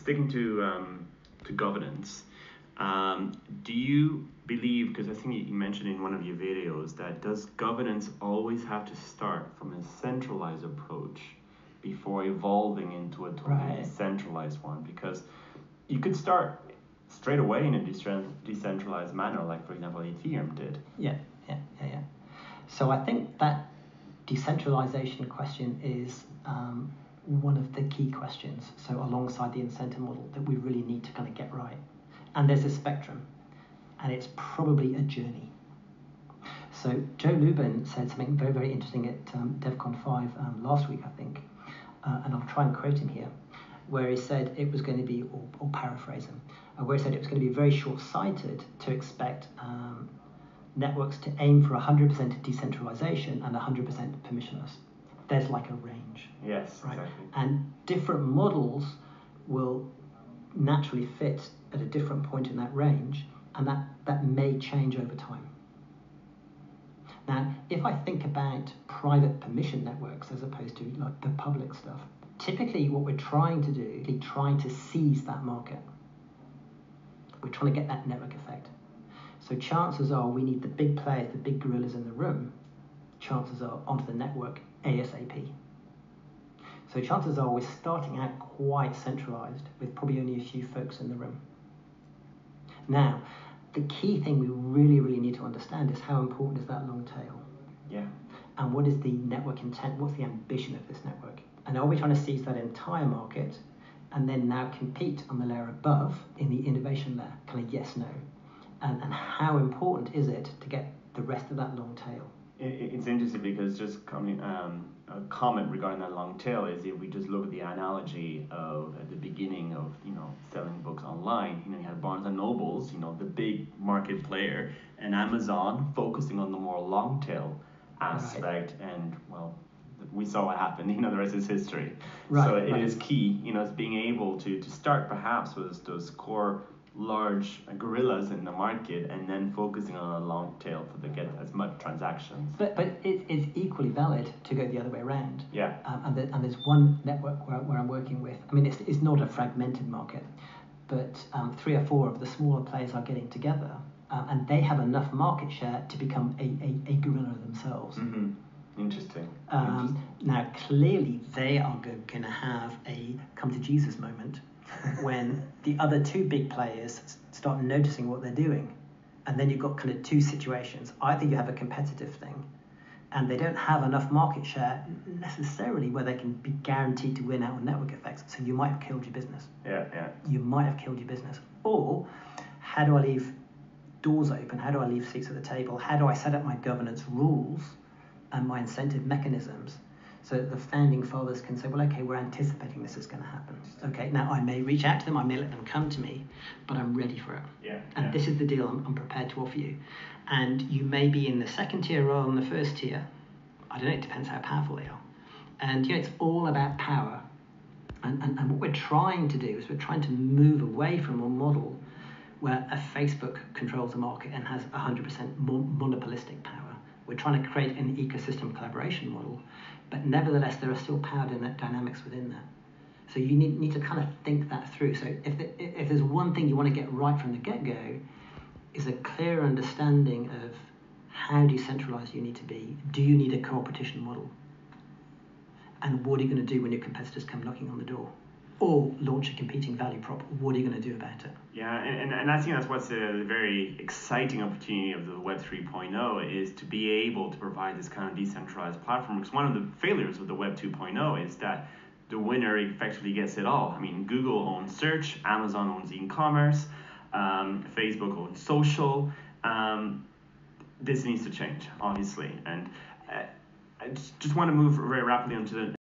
sticking to governance, do you believe, because I think you mentioned in one of your videos, that does governance always have to start from a centralized approach before evolving into a totally decentralized one? Because you could start straight away in a decentralized manner, like for example Ethereum did. Yeah. So I think that decentralization question is one of the key questions. So alongside the incentive model that we really need to kind of get right. And there's a spectrum, and it's probably a journey. So Joe Lubin said something very, very interesting at DevCon 5 last week, I think, and I'll try and quote him here, where he said it was going to be, or paraphrase him, where he said it was going to be very short-sighted to expect networks to aim for 100% decentralization and 100% permissionless. There's like a range. Yes, right? Exactly. And different models will naturally fit at a different point in that range, and that may change over time. Now, if I think about private permission networks as opposed to like the public stuff, typically what we're trying to do is trying to seize that market. We're trying to get that network effect. So chances are we need the big players, the big gorillas in the room, chances are onto the network ASAP. So chances are we're starting out quite centralized with probably only a few folks in the room. Now, the key thing we really, really need to understand is how important is that long tail? Yeah. And what is the network intent? What's the ambition of this network? And are we trying to seize that entire market and then now compete on the layer above in the innovation layer? Kind of yes, no. And how important is it to get the rest of that long tail? It's interesting because just coming a comment regarding that long tail is, if we just look at the analogy of at the beginning of selling books online, you had Barnes and Nobles, the big market player, and Amazon focusing on the more long tail aspect, and well, we saw what happened. The rest is history. So it is key, it's being able to start perhaps with those core large gorillas in the market, and then focusing on a long tail to get as much transactions. But it's equally valid to go the other way around. Yeah. And there's one network where I'm working with. I mean, it's not a fragmented market, but 3 or 4 of the smaller players are getting together, and they have enough market share to become a gorilla themselves. Mm-hmm. Interesting. Now, clearly, they are going to have a come to Jesus moment when the other 2 big players start noticing what they're doing. And then you've got kind of 2 situations. Either you have a competitive thing, and they don't have enough market share necessarily where they can be guaranteed to win out on network effects. So you might have killed your business. Yeah. You might have killed your business. Or, how do I leave doors open? How do I leave seats at the table? How do I set up my governance rules and my incentive mechanisms so that the founding fathers can say, well, okay, we're anticipating this is going to happen. Okay, now I may reach out to them, I may let them come to me, but I'm ready for it. Yeah. And this is the deal I'm prepared to offer you. And you may be in the second tier rather than the first tier. I don't know, it depends how powerful they are. And it's all about power. And what we're trying to do is we're trying to move away from a model where a Facebook controls the market and has 100% monopolistic power. We're trying to create an ecosystem collaboration model, but nevertheless, there are still power dynamics within that. So you need to kind of think that through. So if there's one thing you want to get right from the get-go, is a clear understanding of how decentralized you need to be. Do you need a competition model? And what are you going to do when your competitors come knocking on the door? Or launch a competing value prop? What are you going to do about it? Yeah, and I think that's what's a very exciting opportunity of the Web 3.0 is to be able to provide this kind of decentralized platform. Because one of the failures of the Web 2.0 is that the winner effectively gets it all. I mean, Google owns search, Amazon owns e-commerce, Facebook owns social. This needs to change, obviously. And I just want to move very rapidly onto the